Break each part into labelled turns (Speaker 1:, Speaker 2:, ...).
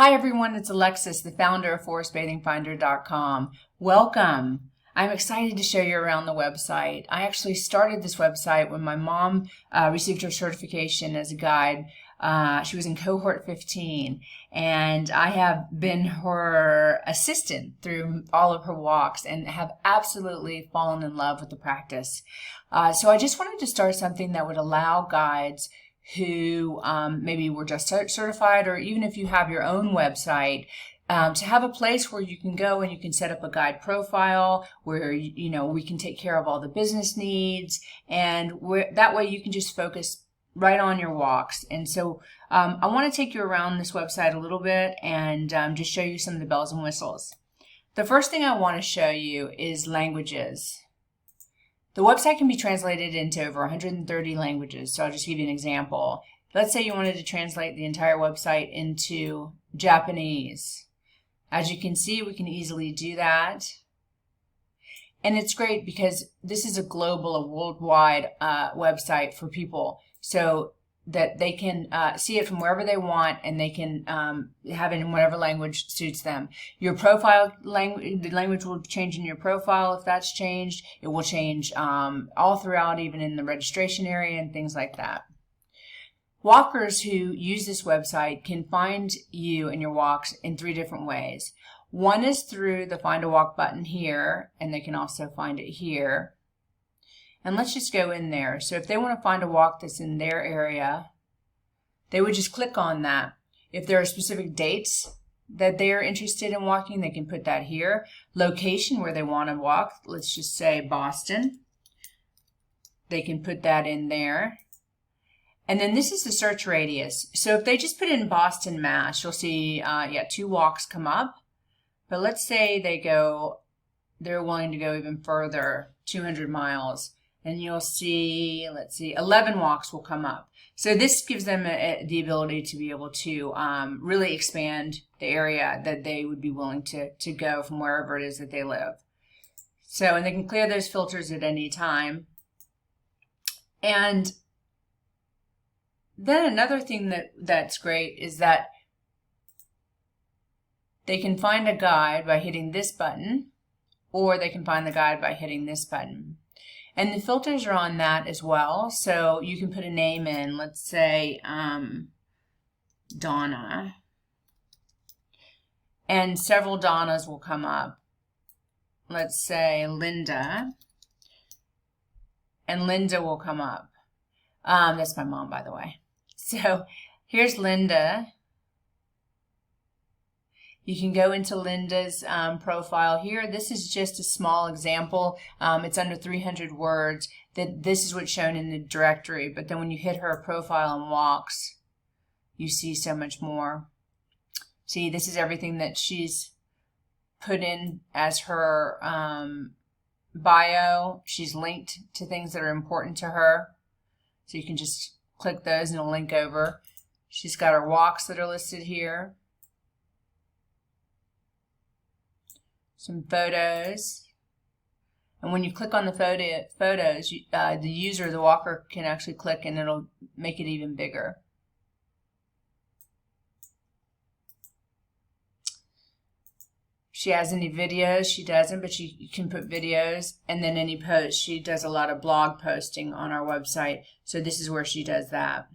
Speaker 1: Hi everyone, it's Alexis, the founder of ForestBathingFinder.com. Welcome. I'm excited to show you around the website. I actually started this website when my mom received her certification as a guide. She was in cohort 15, and I have been her assistant through all of her walks and have absolutely fallen in love with the practice. So I just wanted to start something that would allow guides who maybe were just certified, or even if you have your own website, to have a place where you can go and you can set up a guide profile where we can take care of all the business needs, and that way you can just focus right on your walks. And so I want to take you around this website a little bit and just show you some of the bells and whistles. The first thing I want to show you is languages. The website can be translated into over 130 languages, so I'll just give you an example. Let's say you wanted to translate the entire website into Japanese. As you can see, we can easily do that. And it's great because this is a worldwide website for people, so that they can see it from wherever they want, and they can have it in whatever language suits them. Your profile language, the language will change in your profile if that's changed. It will change all throughout, even in the registration area and things like that. Walkers who use this website can find you and your walks in 3 different ways. One is through the Find a Walk button here, and they can also find it here. And let's just go in there. So if they want to find a walk that's in their area, they would just click on that. If there are specific dates that they are interested in walking, they can put that here. Location where they want to walk, let's just say Boston. They can put that in there. And then this is the search radius. So if they just put in Boston, Mass, you'll see 2 walks come up. But let's say they're willing to go even further, 200 miles. And you'll see, 11 walks will come up. So this gives them the ability to be able to really expand the area that they would be willing to go from wherever it is that they live. So, and they can clear those filters at any time. And then another thing that's great is that they can find a guide by hitting this button, or they can find the guide by hitting this button. And the filters are on that as well, so you can put a name in, let's say Donna, and several Donnas will come up. Let's say Linda, and Linda will come up. That's my mom, by the way. So here's Linda. You can go into Linda's profile here. This is just a small example. It's under 300 words. This is what's shown in the directory. But then when you hit her profile and walks, you see so much more. See, this is everything that she's put in as her bio. She's linked to things that are important to her. So you can just click those and it'll link over. She's got her walks that are listed here. Some photos, and when you click on the photos, the user, the walker, can actually click and it'll make it even bigger. She has any videos? She doesn't, but you can put videos, and then any posts. She does a lot of blog posting on our website, so this is where she does that.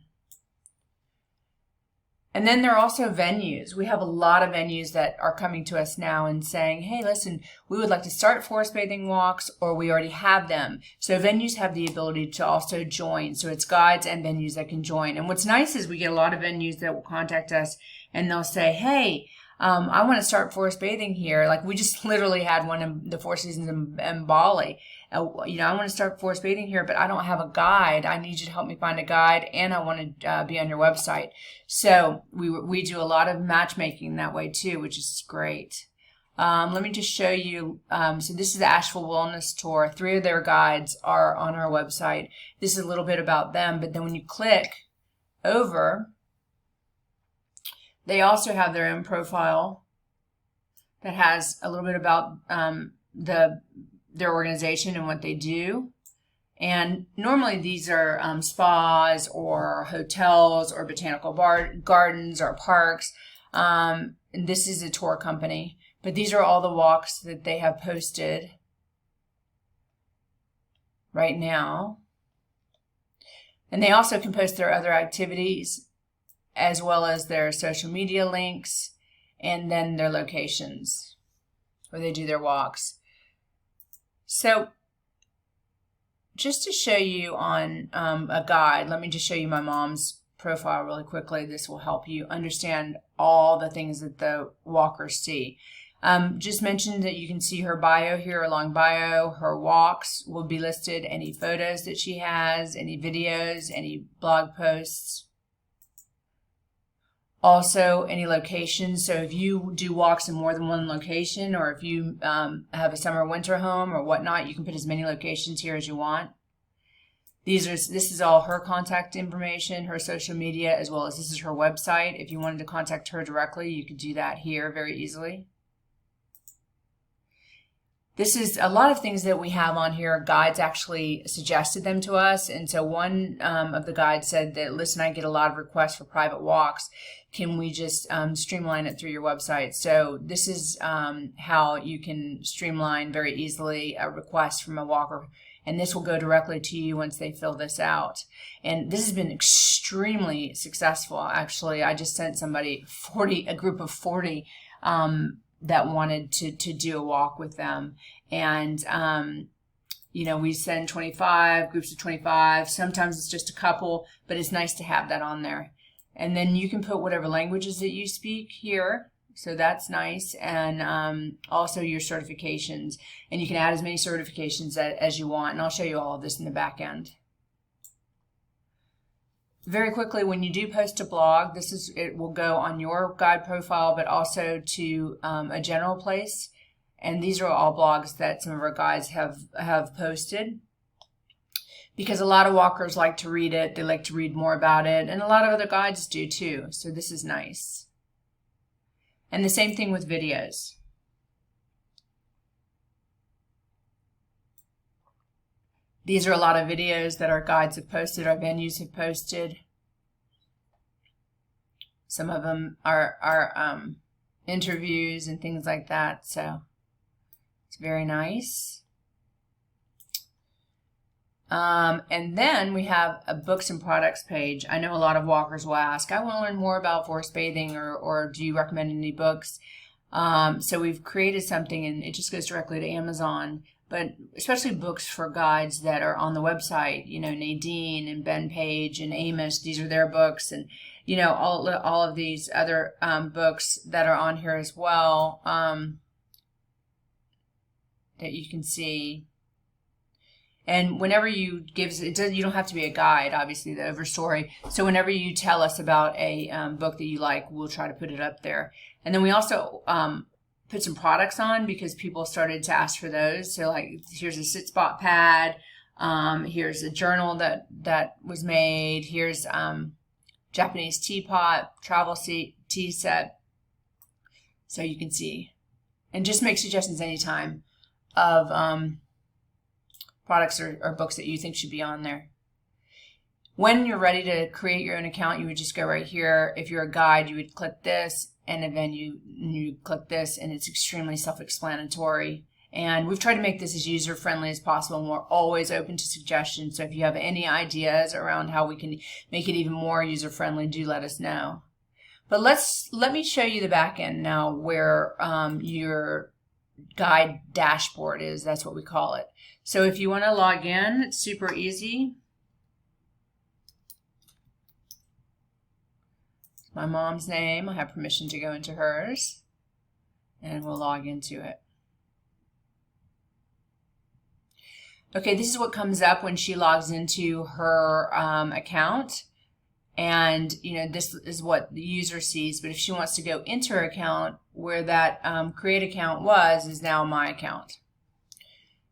Speaker 1: And then there are also venues. We have a lot of venues that are coming to us now and saying, hey, listen, we would like to start forest bathing walks, or we already have them. So venues have the ability to also join. So it's guides and venues that can join. And what's nice is we get a lot of venues that will contact us and they'll say, hey, I want to start forest bathing here. Like we just literally had one in the 4 Seasons in Bali. I want to start forest bathing here, but I don't have a guide. I need you to help me find a guide, and I want to be on your website. So we do a lot of matchmaking that way too, which is great. Let me just show you. So this is the Asheville Wellness Tour. 3 of their guides are on our website. This is a little bit about them, but then when you click over, they also have their own profile that has a little bit about their organization and what they do. And normally these are spas or hotels or botanical gardens or parks. And this is a tour company, but these are all the walks that they have posted right now. And they also can post their other activities as well as their social media links and then their locations where they do their walks. So just to show you on a guide, let me just show you my mom's profile really quickly. This will help you understand all the things that the walkers see. Just mentioned that you can see her bio here, a long bio. Her walks will be listed, any photos that she has, any videos, any blog posts. Also, any locations. So if you do walks in more than one location, or if you have a summer winter home or whatnot, you can put as many locations here as you want. This is all her contact information, her social media, as well as this is her website. If you wanted to contact her directly, you could do that here very easily. This is a lot of things that we have on here. Guides actually suggested them to us. And so one of the guides said that, listen, I get a lot of requests for private walks. Can we just streamline it through your website? So this is how you can streamline very easily a request from a walker. And this will go directly to you once they fill this out. And this has been extremely successful. Actually, I just sent somebody a group of 40 that wanted to do a walk with them. And, you know, we send 25, groups of 25. Sometimes it's just a couple, but it's nice to have that on there. And then you can put whatever languages that you speak here. So that's nice. And also your certifications. And you can add as many certifications as you want. And I'll show you all of this in the back end. Very quickly, when you do post a blog, it will go on your guide profile, but also to a general place. And these are all blogs that some of our guides have posted, because a lot of walkers like to read it. They like to read more about it, and a lot of other guides do too. So this is nice. And the same thing with videos. These are a lot of videos that our guides have posted, our venues have posted. Some of them are interviews and things like that, so it's very nice. And then we have a books and products page. I know a lot of walkers will ask, I want to learn more about forest bathing, or do you recommend any books? So we've created something, and it just goes directly to Amazon. But especially books for guides that are on the website, you know, Nadine and Ben Page and Amos, these are their books, and, you know, all of these other books that are on here as well, that you can see. And whenever you you don't have to be a guide, obviously, the overstory. So whenever you tell us about a book that you like, we'll try to put it up there. And then we also put some products on, because people started to ask for those. So like, here's a sit spot pad, here's a journal that was made, here's Japanese teapot, travel tea set. So you can see, and just make suggestions anytime of products or books that you think should be on there. When you're ready to create your own account, you would just go right here. If you're a guide, you would click this, and then you click this, and it's extremely self-explanatory. And we've tried to make this as user-friendly as possible, and we're always open to suggestions. So if you have any ideas around how we can make it even more user-friendly, do let us know. But let me show you the back end now, where your guide dashboard is. That's what we call it. So if you want to log in, it's super easy. My mom's name, I have permission to go into hers, and we'll log into it. Okay, this is what comes up when she logs into her account, and you know, this is what the user sees. But if she wants to go into her account, where that create account is now my account.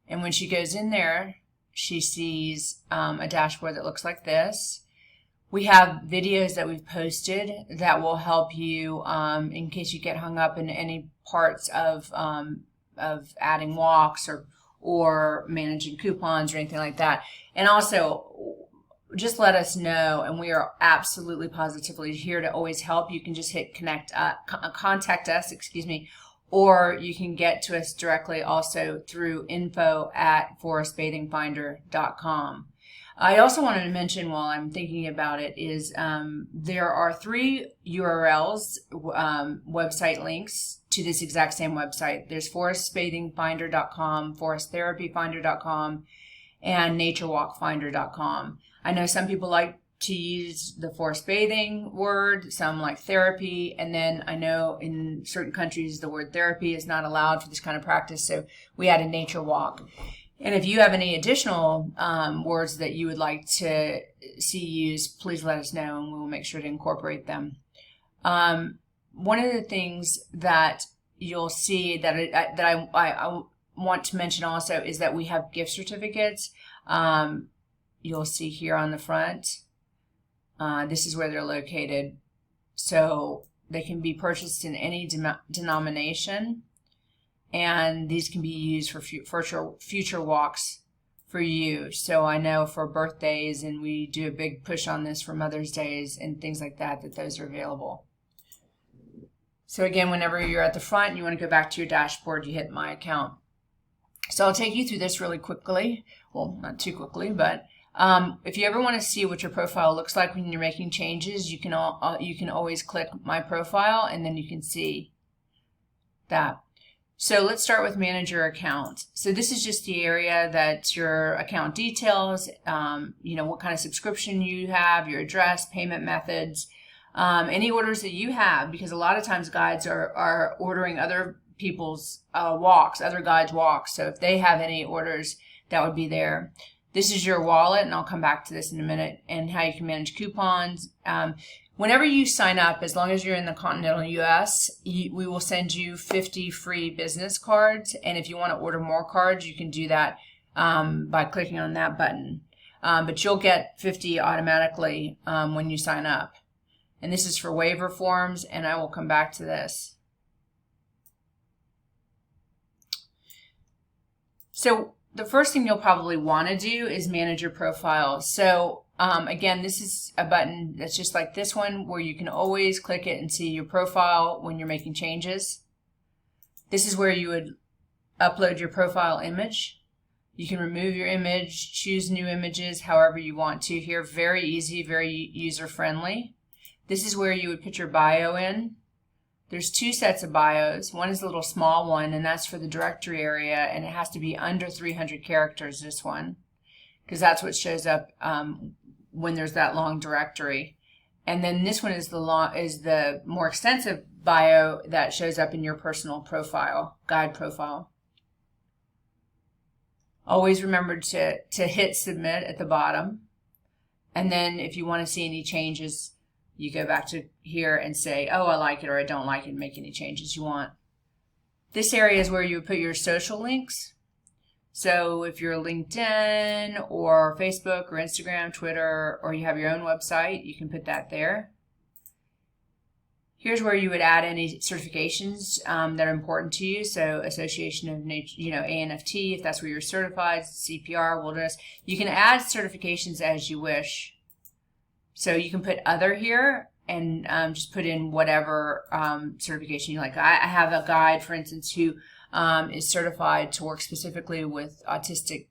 Speaker 1: And when she goes in there, she sees a dashboard that looks like this. We have videos that we've posted that will help you in case you get hung up in any parts of adding walks or managing coupons or anything like that. And also, just let us know, and we are absolutely positively here to always help. You can just hit contact us, excuse me, or you can get to us directly also through info@forestbathingfinder.com. I also wanted to mention, while I'm thinking about it, is there are 3 URLs, website links to this exact same website. There's forestbathingfinder.com, foresttherapyfinder.com, and naturewalkfinder.com. I know some people like to use the forest bathing word, some like therapy, and then I know in certain countries the word therapy is not allowed for this kind of practice, so we added nature walk. And if you have any additional words that you would like to see used, please let us know and we will make sure to incorporate them. One of the things that you'll see that I want to mention also is that we have gift certificates. You'll see here on the front. This is where they're located. So they can be purchased in any denomination. And these can be used for future walks for you. So I know for birthdays, and we do a big push on this for Mother's Days and things like that, that those are available. So again, whenever you're at the front and you want to go back to your dashboard, you hit My Account. So I'll take you through this really quickly. Well, not too quickly, but if you ever want to see what your profile looks like when you're making changes, you can always click My Profile, and then you can see that. So let's start with Manage Your Account. So this is just the area that's your account details, what kind of subscription you have, your address, payment methods, any orders that you have, because a lot of times guides are ordering other people's walks, other guides' walks. So if they have any orders, that would be there. This is your wallet, and I'll come back to this in a minute, and how you can manage coupons. Whenever you sign up, as long as you're in the continental U.S., we will send you 50 free business cards. And if you want to order more cards, you can do that by clicking on that button. But you'll get 50 automatically when you sign up. And this is for waiver forms, and I will come back to this. So the first thing you'll probably want to do is manage your profile. So again, this is a button that's just like this one, where you can always click it and see your profile when you're making changes. This is where you would upload your profile image. You can remove your image, choose new images however you want to here. Very easy, very user-friendly. This is where you would put your bio in. There's 2 sets of bios. One is a little small one, and that's for the directory area, and it has to be under 300 characters, this one, because that's what shows up when there's that long directory. And then this one is the more extensive bio that shows up in your personal profile, guide profile. Always remember to hit submit at the bottom. And then if you want to see any changes, you go back to here and say, oh, I like it, or I don't like it, and make any changes you want. This area is where you would put your social links. So if you're LinkedIn or Facebook or Instagram, Twitter, or you have your own website, you can put that there. Here's where you would add any certifications that are important to you. So Association of ANFT, if that's where you're certified, CPR, Wilderness. You can add certifications as you wish. So you can put other here and just put in whatever certification you like. I have a guide, for instance, who is certified to work specifically with autistic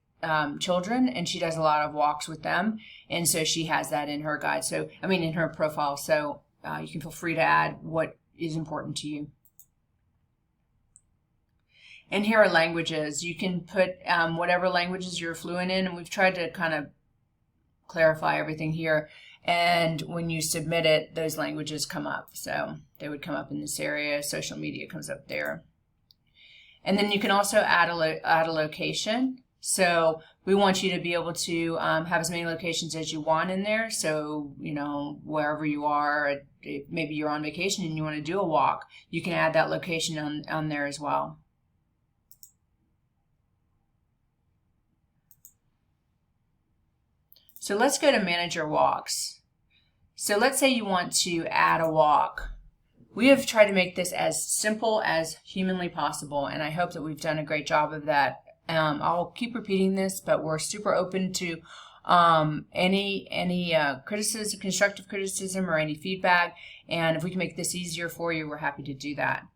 Speaker 1: children, and she does a lot of walks with them, and so she has that in her guide. So, in her profile. So you can feel free to add what is important to you. And here are languages. You can put whatever languages you're fluent in, and we've tried to kind of clarify everything here. And when you submit it, those languages come up. So they would come up in this area. Social media comes up there. And then you can also add a location. So we want you to be able to have as many locations as you want in there. So, wherever you are, maybe you're on vacation and you want to do a walk, you can add that location on there as well. So let's go to manage your walks. So let's say you want to add a walk. We have tried to make this as simple as humanly possible, and I hope that we've done a great job of that. I'll keep repeating this, but we're super open to any criticism, constructive criticism, or any feedback. And if we can make this easier for you, we're happy to do that.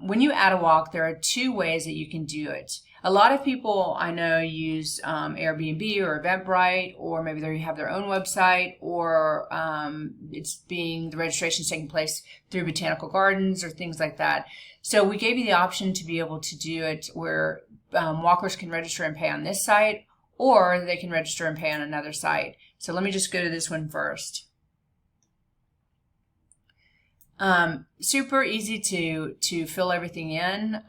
Speaker 1: When you add a walk, there are two ways that you can do it. A lot of people I know use Airbnb or Eventbrite, or maybe they have their own website, or the registration is taking place through botanical gardens or things like that. So we gave you the option to be able to do it where walkers can register and pay on this site, or they can register and pay on another site. So let me just go to this one first. Super easy to fill everything in,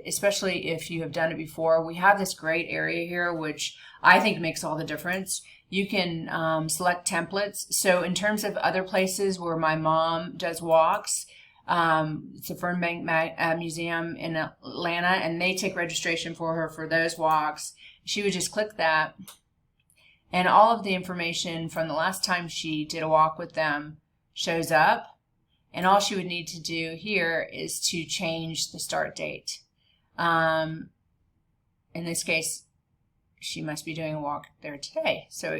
Speaker 1: especially if you have done it before. We have this great area here, which I think makes all the difference. You can select templates. So in terms of other places where my mom does walks, it's the Fernbank Museum in Atlanta, and they take registration for her for those walks. She would just click that, and all of the information from the last time she did a walk with them shows up. And all she would need to do here is to change the start date. In this case, she must be doing a walk there today. So,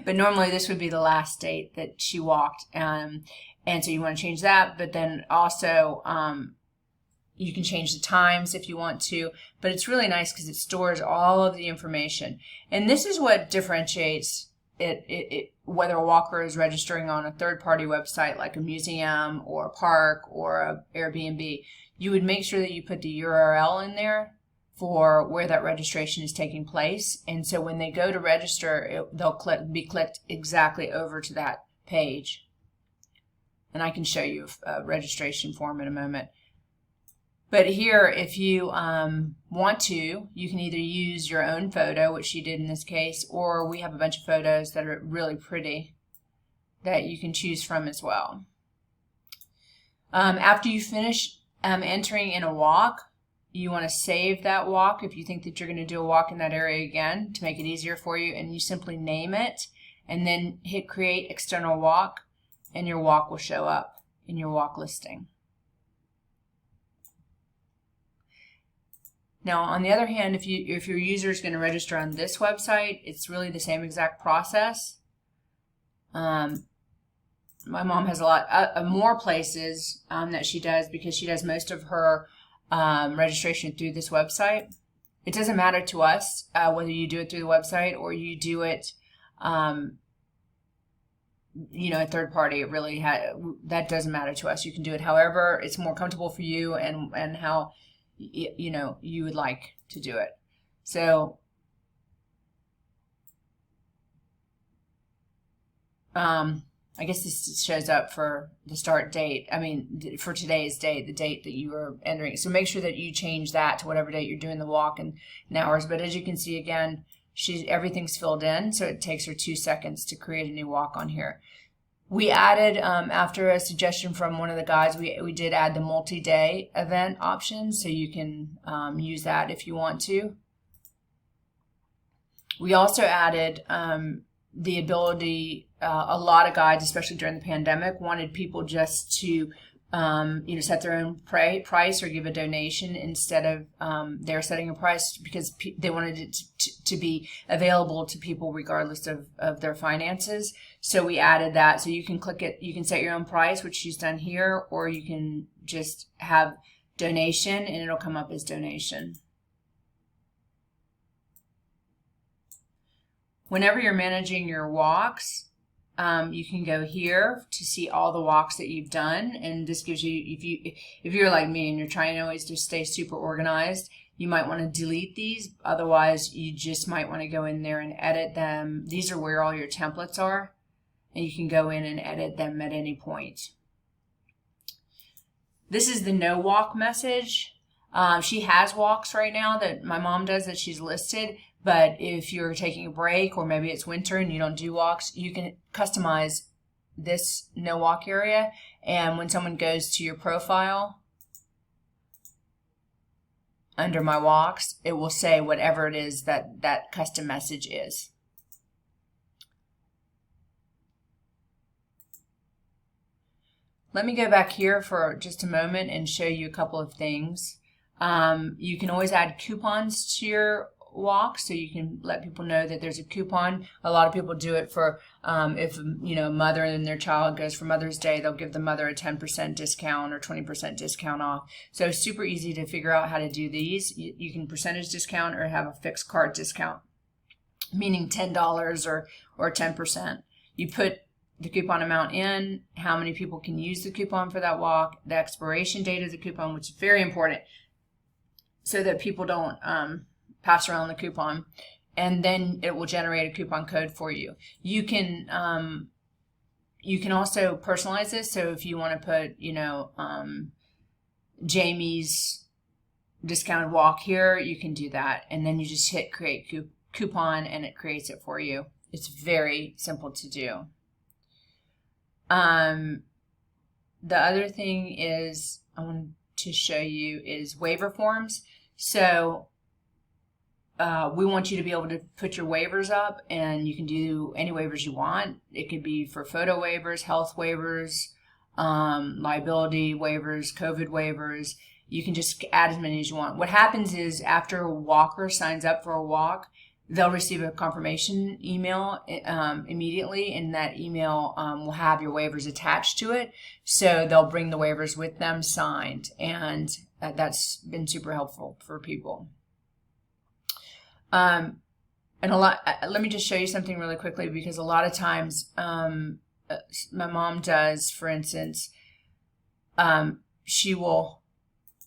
Speaker 1: but normally this would be the last date that she walked. And so you want to change that, but then also you can change the times if you want to. But it's really nice because it stores all of the information. And this is what differentiates whether a walker is registering on a third-party website like a museum or a park or a Airbnb. You would make sure that you put the URL in there for where that registration is taking place, and so when they go to register, they'll be clicked exactly over to that page. And I can show you a registration form in a moment. But here, if you want to, you can either use your own photo, which she did in this case, or we have a bunch of photos that are really pretty that you can choose from as well. After you finish entering in a walk, you want to save that walk if you think that you're going to do a walk in that area again to make it easier for you, and you simply name it and then hit Create External Walk, and your walk will show up in your walk listing. Now, on the other hand, if your user is going to register on this website, it's really the same exact process. My mom has a lot more places that she does because she does most of her registration through this website. It doesn't matter to us whether you do it through the website or you do it, a third party. It really that doesn't matter to us. You can do it however it's more comfortable for you and how you would like to do it. So I guess this shows up for the start date. I mean, for today's date, the date that you are entering. So make sure that you change that to whatever date you're doing the walk in hours. But as you can see, again, everything's filled in, so it takes her 2 seconds to create a new walk on here. We added, after a suggestion from one of the guys, we did add the multi-day event option, so you can use that if you want to. We also added the ability, a lot of guides, especially during the pandemic, wanted people just to set their own price or give a donation instead of they're setting a price, because they wanted it to be available to people regardless of their finances. So we added that. So you can click it, you can set your own price, which she's done here, or you can just have donation and it'll come up as donation. Whenever you're managing your walks, you can go here to see all the walks that you've done, and this gives you, if you're like me and you're trying to always just stay super organized, you might want to delete these. Otherwise, you just might want to go in there and edit them. These are where all your templates are, and you can go in and edit them at any point. This is the no walk message. She has walks right now that my mom does that she's listed. But if you're taking a break, or maybe it's winter and you don't do walks, you can customize this no walk area. And when someone goes to your profile, under my walks, it will say whatever it is that custom message is. Let me go back here for just a moment and show you a couple of things. You can always add coupons to your walk, so you can let people know that there's a coupon. A lot of people do it for if a mother and their child goes for Mother's Day, they'll give the mother a 10% discount or 20% discount off. So it's super easy to figure out how to do these. You can percentage discount or have a fixed card discount, meaning $10 or 10%. You put the coupon amount in, how many people can use the coupon for that walk, the expiration date of the coupon, which is very important, so that people don't pass around the coupon, and then it will generate a coupon code for you. You can also personalize this. So if you want to put, Jamie's discounted walk here, you can do that, and then you just hit create coupon, and it creates it for you. It's very simple to do. The other thing is I want to show you is waiver forms. So we want you to be able to put your waivers up, and you can do any waivers you want. It could be for photo waivers, health waivers, liability waivers, COVID waivers. You can just add as many as you want. What happens is after a walker signs up for a walk, they'll receive a confirmation email immediately, and that email will have your waivers attached to it. So they'll bring the waivers with them signed, and that's been super helpful for people. And let me just show you something really quickly, because a lot of times my mom does, for instance, she will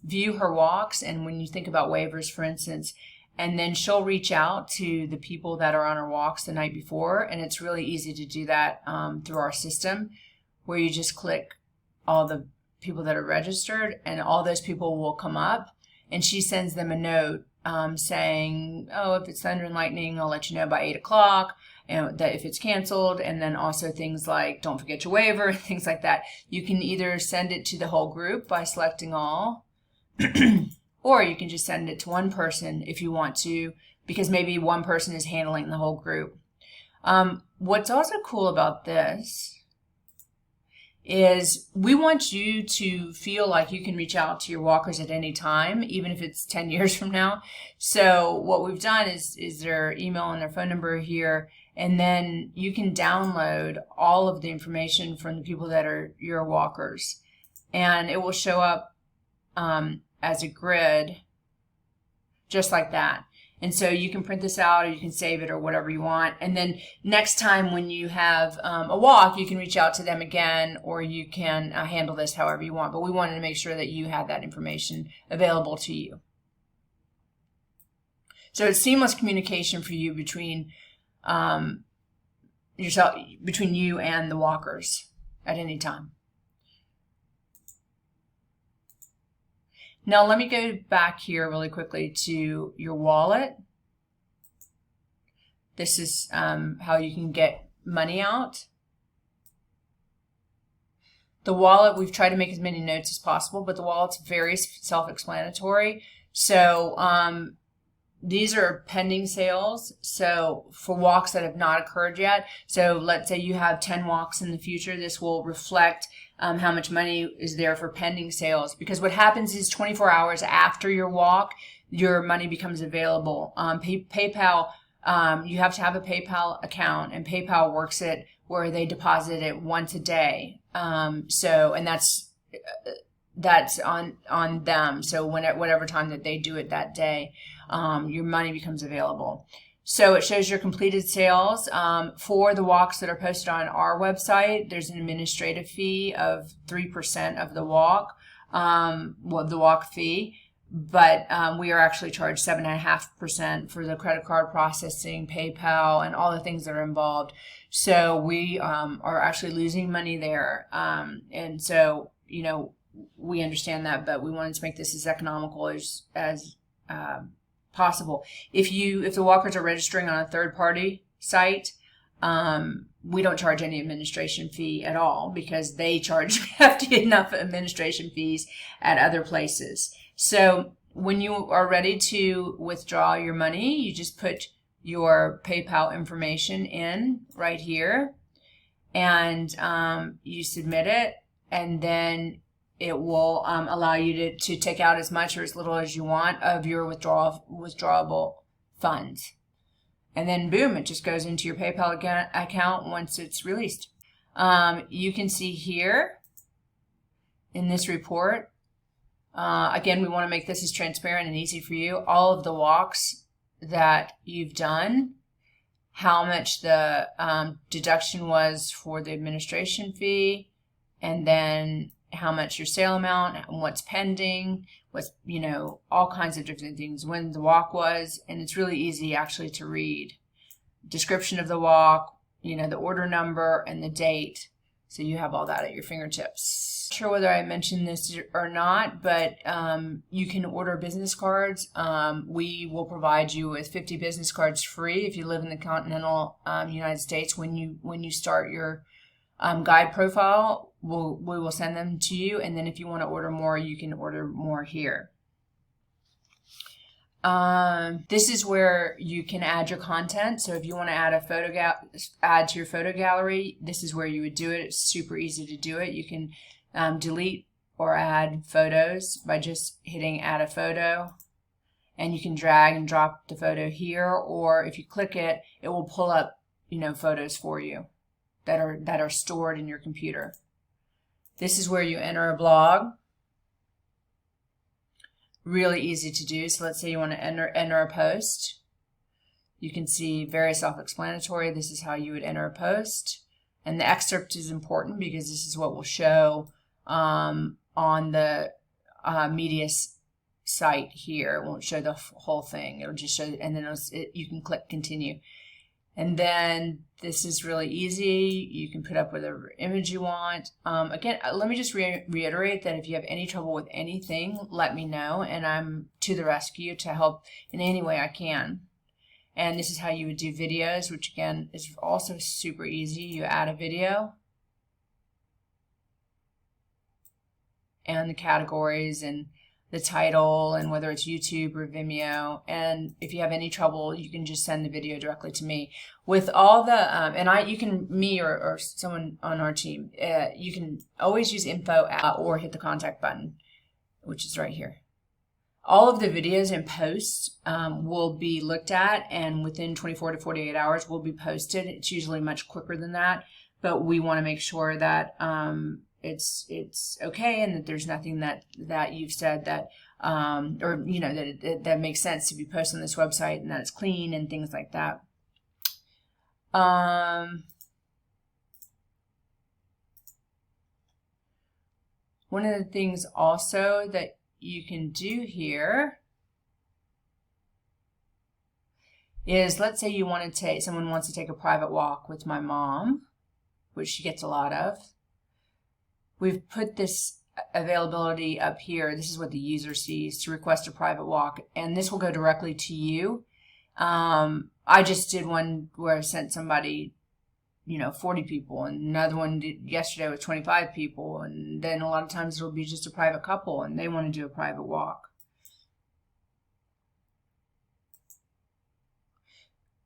Speaker 1: view her walks, and when you think about waivers, for instance, and then she'll reach out to the people that are on her walks the night before, and it's really easy to do that through our system, where you just click all the people that are registered, and all those people will come up, and she sends them a note saying, oh, if it's thunder and lightning, I'll let you know by 8 o'clock, and that if it's canceled, and then also things like don't forget your waiver, things like that. You can either send it to the whole group by selecting all, or you can just send it to one person if you want to, because maybe one person is handling the whole group. What's also cool about this is we want you to feel like you can reach out to your walkers at any time, even if it's 10 years from now. So what we've done is their email and their phone number here, and then you can download all of the information from the people that are your walkers, and it will show up as a grid just like that. And so you can print this out, or you can save it, or whatever you want. And then next time when you have a walk, you can reach out to them again, or you can handle this however you want. But we wanted to make sure that you had that information available to you. So it's seamless communication for you between between you and the walkers at any time. Now let me go back here really quickly to your wallet. This is how you can get money out. The wallet, we've tried to make as many notes as possible, but the wallet's very self-explanatory. So these are pending sales, so for walks that have not occurred yet. So let's say you have 10 walks in the future, this will reflect how much money is there for pending sales. Because what happens is 24 hours after your walk, your money becomes available. PayPal, you have to have a PayPal account, and PayPal works it where they deposit it once a day. And that's on them. So whatever time that they do it that day, your money becomes available. So it shows your completed sales. For the walks that are posted on our website, there's an administrative fee of 3% of the walk, the walk fee. But we are actually charged 7.5% for the credit card processing, PayPal, and all the things that are involved. So we are actually losing money there. And so, we understand that, but we wanted to make this as economical as possible. If the walkers are registering on a third-party site, we don't charge any administration fee at all, because they charge hefty enough administration fees at other places. So when you are ready to withdraw your money, you just put your PayPal information in right here, and you submit it, and then it will allow you to take out as much or as little as you want of your withdrawable funds. And then boom, it just goes into your PayPal account once it's released. You can see here in this report, again, we want to make this as transparent and easy for you. All of the walks that you've done, how much the deduction was for the administration fee, and then how much your sale amount, and what's pending, what's, all kinds of different things, when the walk was, and it's really easy actually to read. Description of the walk, the order number and the date. So you have all that at your fingertips. Not sure whether I mentioned this or not, but you can order business cards. We will provide you with 50 business cards free if you live in the continental United States. When you start your guide profile, we will send them to you, and then if you want to order more, you can order more here. This is where you can add your content. So if you want to add a add to your photo gallery, this is where you would do it. It's super easy to do it. You can delete or add photos by just hitting add a photo, and you can drag and drop the photo here, or if you click it, it will pull up photos for you that are stored in your computer. This is where you enter a blog. Really easy to do. So let's say you want to enter a post. You can see very self-explanatory. This is how you would enter a post. And the excerpt is important because this is what will show on the media site here. It won't show the whole thing. It'll just show, and then you can click continue. And then this is really easy. You can put up whatever image you want. Again, let me just reiterate that if you have any trouble with anything, let me know, and I'm to the rescue to help in any way I can. And this is how you would do videos, which again is also super easy. You add a video and the categories and the title and whether it's YouTube or Vimeo. And if you have any trouble, you can just send the video directly to me. With all the, me or someone on our team, you can always use info or hit the contact button, which is right here. All of the videos and posts will be looked at, and within 24 to 48 hours will be posted. It's usually much quicker than that, but we want to make sure that it's okay, and that there's nothing that you've said that that makes sense to be posted on this website, and that it's clean and things like that. One of the things also that you can do here is, let's say you want to someone wants to take a private walk with my mom, which she gets a lot of. We've put this availability up here. This is what the user sees, to request a private walk, and this will go directly to you. I just did one where I sent somebody 40 people, and another one did yesterday with 25 people, and then a lot of times it'll be just a private couple and they want to do a private walk.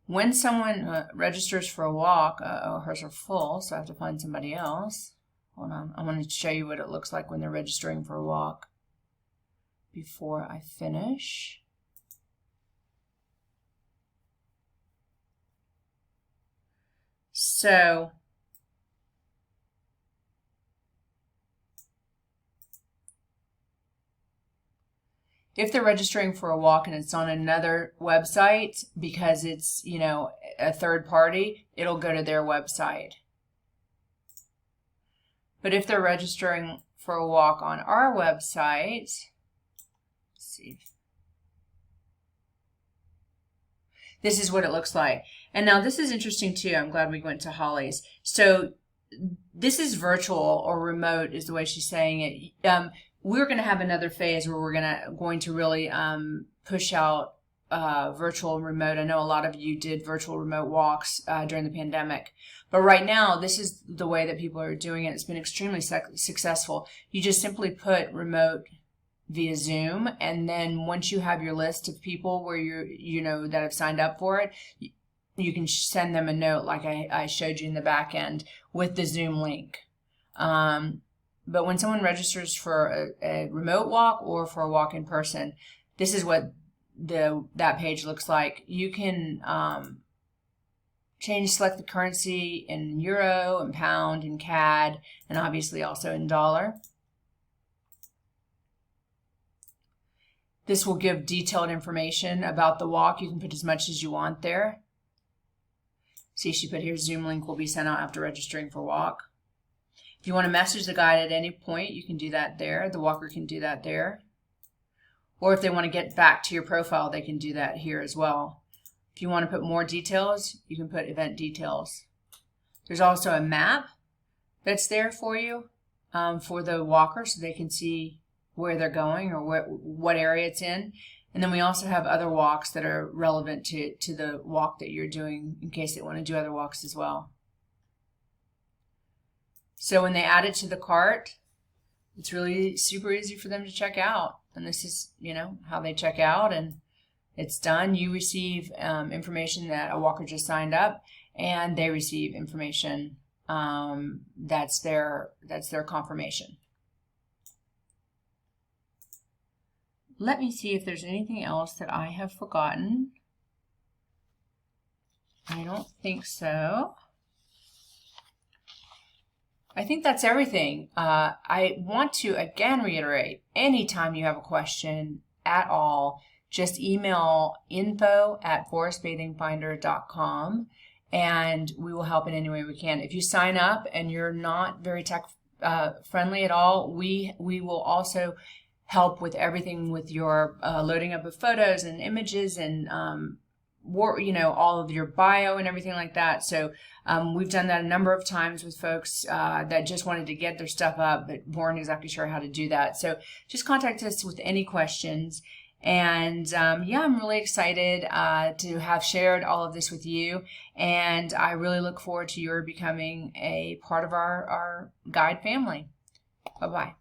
Speaker 1: When someone registers for a walk, hers are full, so I have to find somebody else. Hold on, I want to show you what it looks like when they're registering for a walk before I finish. So if they're registering for a walk and it's on another website, because it's, a third party, it'll go to their website. But if they're registering for a walk on our website, let's see. This is what it looks like. And now this is interesting too. I'm glad we went to Holly's. So this is virtual or remote is the way she's saying it. We're going to have another phase where we're going to really push out virtual and remote. I know a lot of you did virtual remote walks during the pandemic. But right now, this is the way that people are doing it. It's been extremely successful. You just simply put remote via Zoom, and then once you have your list of people where that have signed up for it, you can send them a note like I showed you in the back end with the Zoom link. But when someone registers for a remote walk or for a walk in person, this is what that page looks like. You can select the currency in euro and pound and CAD, and obviously also in dollar. This will give detailed information about the walk. You can put as much as you want there. See, she put here, Zoom link will be sent out after registering for walk. If you want to message the guide at any point, you can do that there. The walker can do that there. Or if they want to get back to your profile, they can do that here as well. If you want to put more details, you can put event details. There's also a map that's there for you for the walker, so they can see where they're going or what area it's in. And then we also have other walks that are relevant to the walk that you're doing in case they want to do other walks as well. So when they add it to the cart, it's really super easy for them to check out. And this is, how they check out, and it's done. You receive information that a walker just signed up, and they receive information that's their confirmation. Let me see if there's anything else that I have forgotten. I don't think so. I think that's everything. I want to again reiterate, anytime you have a question at all, just email info@forestbathingfinder.com and we will help in any way we can. If you sign up and you're not very tech friendly at all, we will also help with everything with your loading up of photos and images and all of your bio and everything like that. So we've done that a number of times with folks that just wanted to get their stuff up but weren't exactly sure how to do that. So just contact us with any questions. And I'm really excited to have shared all of this with you. And I really look forward to your becoming a part of our guide family. Bye-bye.